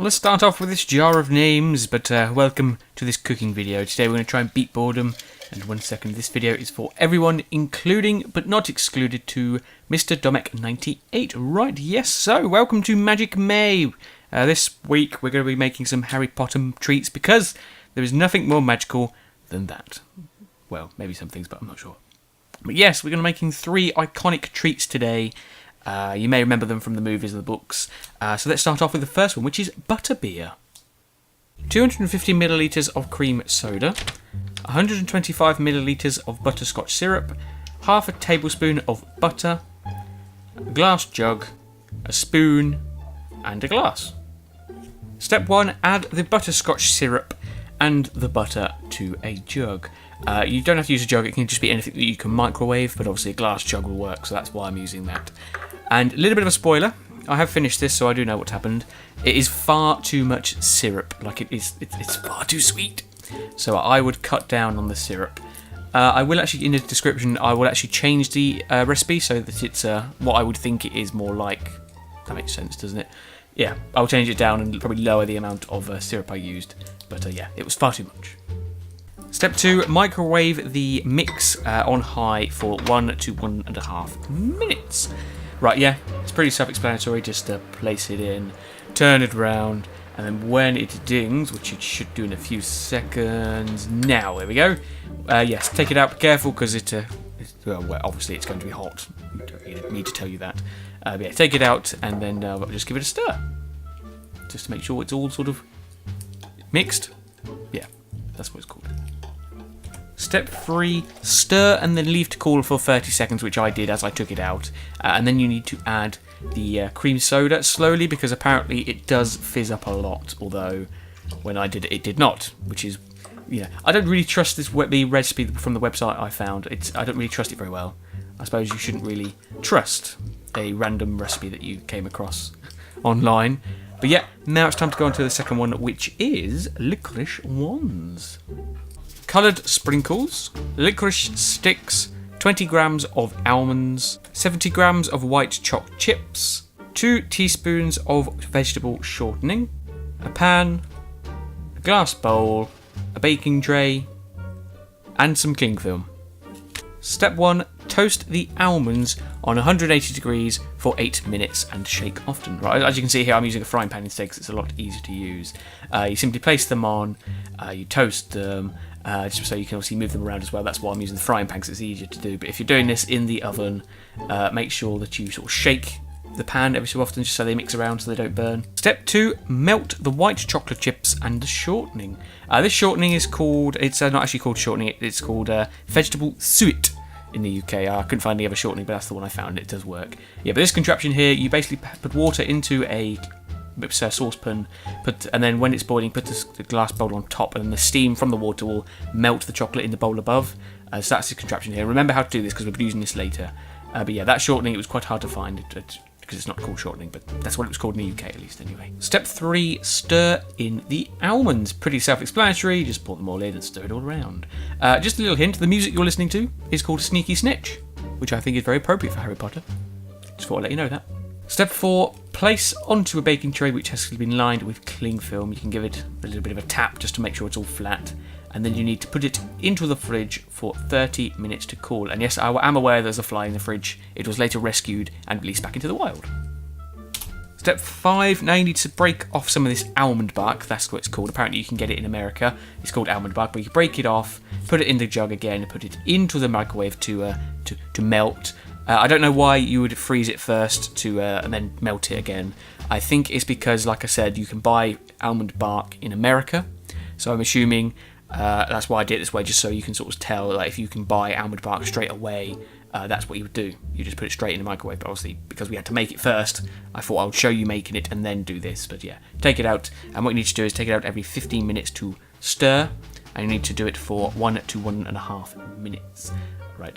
Let's start off with this jar of names, but welcome to this cooking video. Today we're going to try and beat boredom, and 1 second, this video is for everyone, including, but not excluded to, Mr. Domek98. Right, yes, so welcome to Magic May. This week we're going to be making some Harry Potter treats, because there is nothing more magical than that. Well, maybe some things, but I'm not sure. But yes, we're going to be making 3 iconic treats today. You may remember them from the movies or the books. So let's start off with the first one, which is butterbeer. 250 millilitres of cream soda, 125 millilitres of butterscotch syrup, half a tablespoon of butter, a glass jug, a spoon, and a glass. Step 1, add the butterscotch syrup and the butter to a jug. You don't have to use a jug, it can just be anything that you can microwave, but obviously a glass jug will work, so that's why I'm using that. And a little bit of a spoiler, I have finished this, so I do know what's happened. It is far too much syrup, like it's far too sweet. So I would cut down on the syrup. I will actually, in the description, I will actually change the recipe so that it's what I would think it is more like. That makes sense, doesn't it? Yeah, I'll change it down and probably lower the amount of syrup I used. But yeah, it was far too much. Step 2, microwave the mix on high for 1 to 1.5 minutes. Right, yeah, it's pretty self-explanatory. Just place it in, turn it around, and then when it dings, which it should do in a few seconds. Now, there we go. Yes, take it out. Be careful, because well, obviously it's going to be hot. You don't need to tell you that. But yeah, take it out, and then just give it a stir, just to make sure it's all sort of mixed. Yeah, that's what it's called. Step 3, stir and then leave to cool for 30 seconds, which I did as I took it out. And then you need to add the cream soda slowly, because apparently it does fizz up a lot, although when I did it, it did not, which is, yeah. I don't really trust the recipe from the website I found. I don't really trust it very well. I suppose you shouldn't really trust a random recipe that you came across online. But yeah, now it's time to go on to the second one, which is Liquorice Wands. Coloured sprinkles, licorice sticks, 20 grams of almonds, 70 grams of white chocolate chips, 2 teaspoons of vegetable shortening, a pan, a glass bowl, a baking tray, and some cling film. Step 1, toast the almonds on 180 degrees for 8 minutes and shake often. Right, as you can see here, I'm using a frying pan instead because it's a lot easier to use. You simply place them on, you toast them, just so you can obviously move them around as well. That's why I'm using the frying pan, because it's easier to do. But if you're doing this in the oven, make sure that you sort of shake the pan every so often, just so they mix around so they don't burn. Step 2, melt the white chocolate chips and the shortening. This shortening is called, it's not actually called shortening, it's called Vegetable Syrup in the UK. I couldn't find any other shortening, but that's the one I found. It does work. Yeah, but this contraption here, you basically put water into a saucepan, and then when it's boiling, put the glass bowl on top, and then the steam from the water will melt the chocolate in the bowl above. So that's the contraption here. Remember how to do this, because we'll be using this later. But yeah, that shortening, it was quite hard to find because it's not called shortening, but that's what it was called in the UK at least anyway. Step 3, stir in the almonds. Pretty self-explanatory, just pour them all in and stir it all around. Just a little hint, the music you're listening to is called Sneaky Snitch, which I think is very appropriate for Harry Potter. Just thought I'd let you know that. Step 4, place onto a baking tray which has been lined with cling film. You can give it a little bit of a tap just to make sure it's all flat. And then you need to put it into the fridge for 30 minutes to cool. And yes, I am aware there's a fly in the fridge. It was later rescued and released back into the wild. Step 5, now you need to break off some of this almond bark. That's what it's called. Apparently you can get it in America. It's called almond bark, but you break it off, put it in the jug again, put it into the microwave to melt. I don't know why you would freeze it first and then melt it again. I think it's because, like I said, you can buy almond bark in America. So I'm assuming that's why I did it this way, just so you can sort of tell, like, if you can buy almond bark straight away, that's what you would do. You just put it straight in the microwave. But obviously, because we had to make it first, I thought I would show you making it and then do this. But yeah, take it out, and what you need to do is take it out every 15 minutes to stir, and you need to do it for 1 to 1.5 minutes. Right,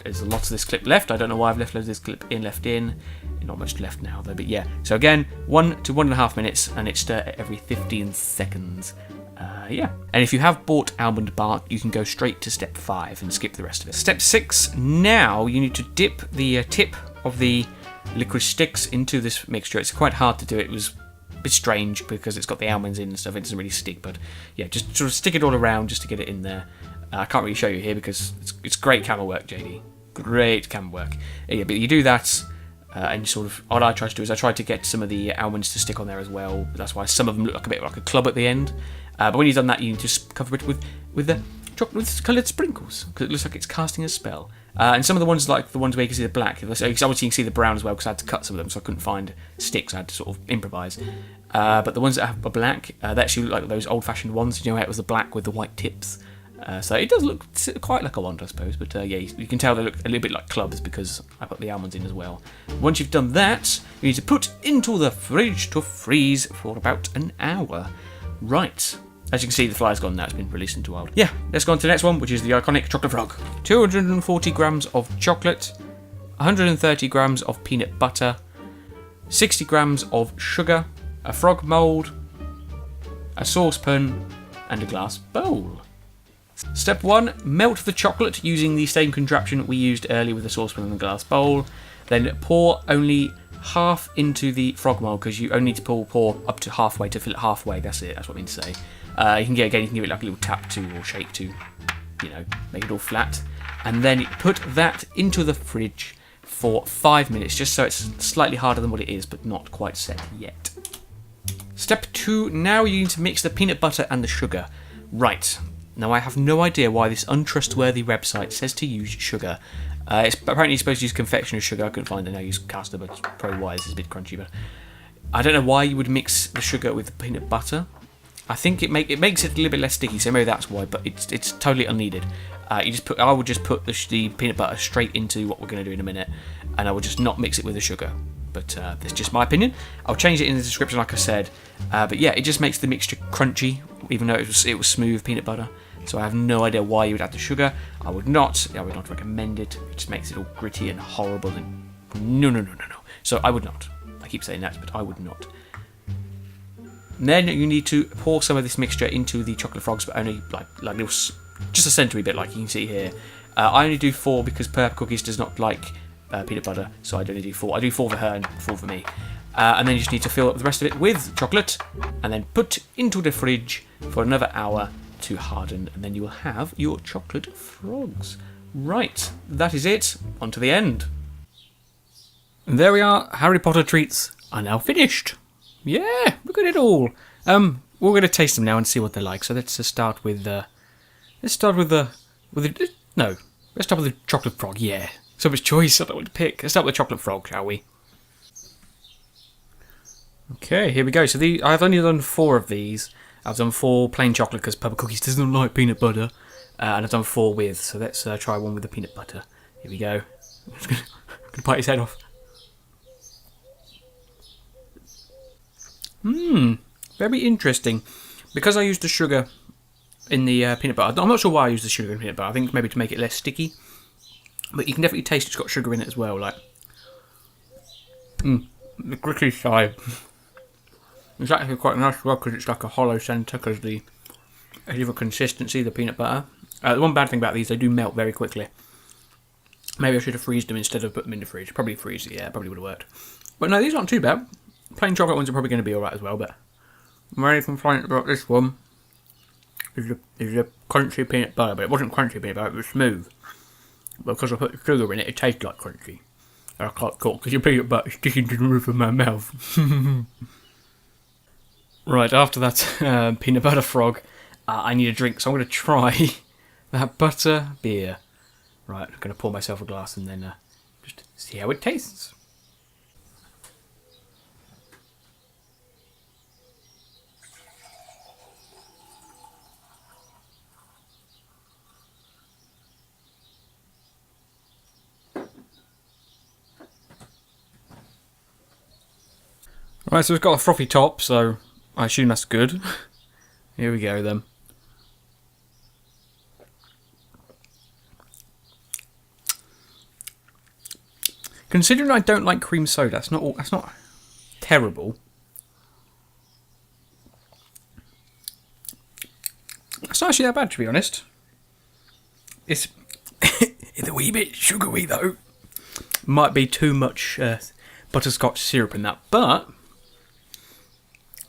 there's lots of this clip left. I don't know why I've left loads of this clip left in. Not much left now though, but yeah. So again, 1 to 1.5 minutes, and it's stir every 15 seconds. Yeah. And if you have bought almond bark, you can go straight to step 5 and skip the rest of it. Step 6, now you need to dip the tip of the licorice sticks into this mixture. It's quite hard to do. It was bit strange because it's got the almonds in and stuff. It doesn't really stick, but yeah, just sort of stick it all around just to get it in there. I can't really show you here because it's great camera work, JD. Great camera work. Yeah, but you do that, and sort of what I tried to do is I tried to get some of the almonds to stick on there as well. That's why some of them look like a bit like a club at the end. But when you've done that, you need to cover it with the chocolate with coloured sprinkles because it looks like it's casting a spell. And some of the ones, like the ones where you can see the black, obviously you can see the brown as well because I had to cut some of them, so I couldn't find sticks. I had to sort of improvise. But the ones that are black, they actually look like those old-fashioned ones. You know how it was the black with the white tips. So it does look quite like a wand, I suppose. But yeah, you can tell they look a little bit like clubs because I put the almonds in as well. Once you've done that, you need to put into the fridge to freeze for about an hour. Right. As you can see, the fly's gone now. It's been released into wild. Yeah, let's go on to the next one, which is the iconic chocolate frog. 240 grams of chocolate, 130 grams of peanut butter, 60 grams of sugar, a frog mould, a saucepan, and a glass bowl. Step 1, melt the chocolate using the same contraption we used earlier with the saucepan and the glass bowl. Then pour only half into the frog mould because you only need to pour up to halfway to fill it halfway. That's it. That's what I mean to say. You can give it like a little tap to or shake to, make it all flat. And then put that into the fridge for 5 minutes, just so it's slightly harder than what it is, but not quite set yet. Step 2, now you need to mix the peanut butter and the sugar. Right, now I have no idea why this untrustworthy website says to use sugar. It's apparently supposed to use confectioner's sugar. I couldn't find it. I use caster, but it's probably why this is a bit crunchy. But I don't know why you would mix the sugar with the peanut butter. I think it makes it a little bit less sticky, so maybe that's why. But it's totally unneeded. I would just put the peanut butter straight into what we're going to do in a minute, and I would just not mix it with the sugar. But that's just my opinion. I'll change it in the description, like I said. But yeah, it just makes the mixture crunchy, even though it was smooth peanut butter. So I have no idea why you would add the sugar. I would not recommend it. It just makes it all gritty and horrible. And no. So I would not. I keep saying that, but I would not. Then you need to pour some of this mixture into the chocolate frogs, but only like little, just a century bit, like you can see here. I only do 4 because Purple Cookies does not like peanut butter, so I only do 4. I do 4 for her and 4 for me. And then you just need to fill up the rest of it with chocolate, and then put into the fridge for another hour to harden, and then you will have your chocolate frogs. Right, that is it. On to the end. And there we are. Harry Potter treats are now finished. Yeah, look at it all. We're going to taste them now and see what they're like. So let's start with the chocolate frog. Yeah, so much choice. I don't know what to pick. Let's start with the chocolate frog, shall we? Okay, here we go. So I've only done 4 of these. I've done 4 plain chocolate because Purple Cookies doesn't like peanut butter, and I've done 4 with. So let's try one with the peanut butter. Here we go. I'm gonna bite his head off. Very interesting. Because I used the sugar in the peanut butter. I'm not sure why I used the sugar in peanut butter. I think maybe to make it less sticky. But you can definitely taste it's got sugar in it as well. Like, the gritty side. It's actually quite nice as well because it's like a hollow centre because of the consistency of the peanut butter. The one bad thing about these, they do melt very quickly. Maybe I should have freezed them instead of put them in the fridge. Probably freeze it, yeah, probably would have worked. But no, these aren't too bad. Plain chocolate ones are probably going to be alright as well, but my only complaint about this one is the crunchy peanut butter, but it wasn't crunchy peanut butter, it was smooth. But because I put the sugar in it, it tastes like crunchy. And I can't cook because your peanut butter is sticking to the roof of my mouth. Right, after that peanut butter frog, I need a drink, so I'm going to try that butter beer. Right, I'm going to pour myself a glass and then just see how it tastes. Right, so it's got a frothy top, so I assume that's good. Here we go then. Considering I don't like cream soda, that's not terrible. It's not actually that bad, to be honest. It's a wee bit sugary though. Might be too much butterscotch syrup in that, but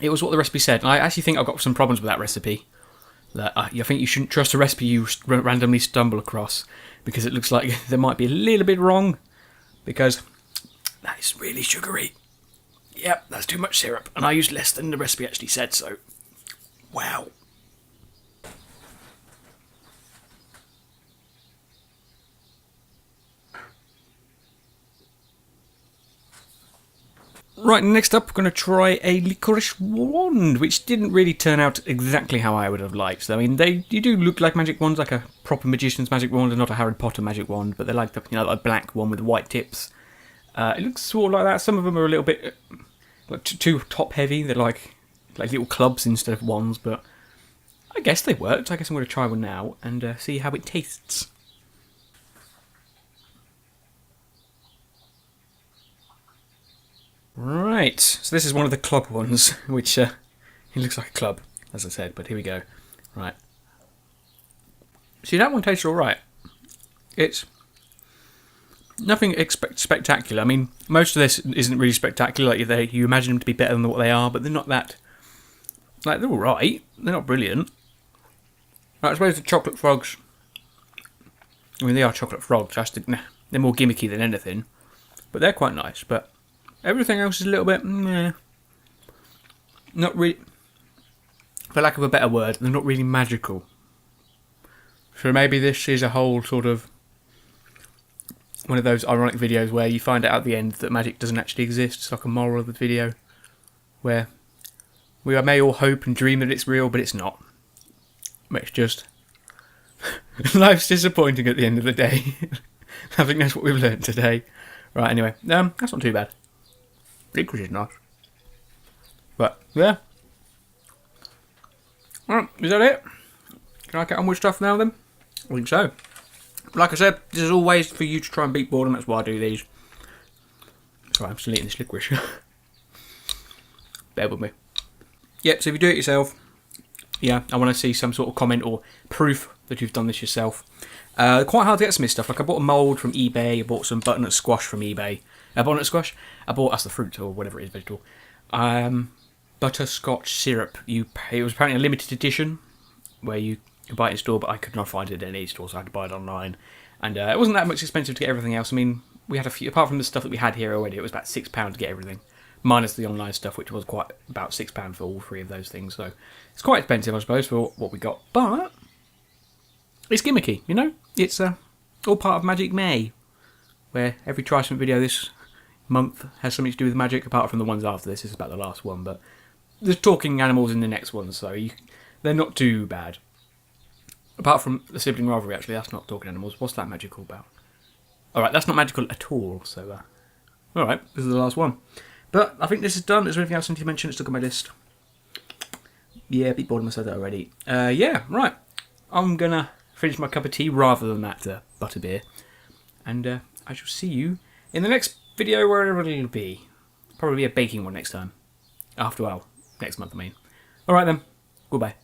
it was what the recipe said. And I actually think I've got some problems with that recipe. That I think you shouldn't trust a recipe you randomly stumble across, because it looks like there might be a little bit wrong, because that is really sugary. Yep, that's too much syrup, and I used less than the recipe actually said, so wow. Right, next up we're going to try a Liquorice Wand, which didn't really turn out exactly how I would have liked. I mean, you do look like magic wands, like a proper magician's magic wand and not a Harry Potter magic wand, but they're like the, like a black one with white tips. It looks sort of like that. Some of them are a little bit like too top heavy. They're like little clubs instead of wands, but I guess they worked. I guess I'm going to try one now and see how it tastes. Right, so this is one of the club ones, which it looks like a club, as I said, but here we go. Right. See, that one tastes alright. It's nothing spectacular. I mean, most of this isn't really spectacular. Like you imagine them to be better than what they are, but they're not that. Like, they're alright. They're not brilliant. Right, I suppose the chocolate frogs. I mean, they are chocolate frogs. They're more gimmicky than anything, but they're quite nice. But everything else is a little bit, meh. Not really, for lack of a better word, they're not really magical. So maybe this is a whole sort of one of those ironic videos where you find out at the end that magic doesn't actually exist. It's like a moral of the video, where we may all hope and dream that it's real, but it's not. It's just, life's disappointing at the end of the day. I think that's what we've learned today. Right, anyway, that's not too bad. Liquorice is nice. But, yeah. Alright, is that it? Can I get on with stuff now then? I think so. Like I said, this is always for you to try and beat boredom, that's why I do these. Sorry, I'm still eating this licorice. Bear with me. Yep, so if you do it yourself, yeah, I want to see some sort of comment or proof that you've done this yourself. Quite hard to get some of this stuff. Like, I bought a mould from eBay, I bought some butternut squash from eBay. Butternut squash? That's the fruit or whatever it is, vegetable. Butterscotch Syrup. It was apparently a limited edition where you could buy it in store, but I could not find it in any store, so I had to buy it online. And it wasn't that much expensive to get everything else. I mean, we had a few, apart from the stuff that we had here already, it was about £6 to get everything. Minus the online stuff, which was quite about £6 for all three of those things. So it's quite expensive, I suppose, for what we got. But it's gimmicky, you know? It's all part of Magic May, where every try something video this month has something to do with magic, apart from the ones after this. This is about the last one, but there's talking animals in the next one, so they're not too bad. Apart from the sibling rivalry, actually, that's not talking animals. What's that magical about? Alright, that's not magical at all, so alright, this is the last one. But I think this is done. Is there anything else I need to mention? It's stuck on my list. Yeah, a bit bored of myself that already. Yeah, right. I'm gonna finish my cup of tea rather than that butterbeer. And I shall see you in the next video, wherever it'll be. Probably a baking one next time. Next month, I mean. Alright then. Goodbye.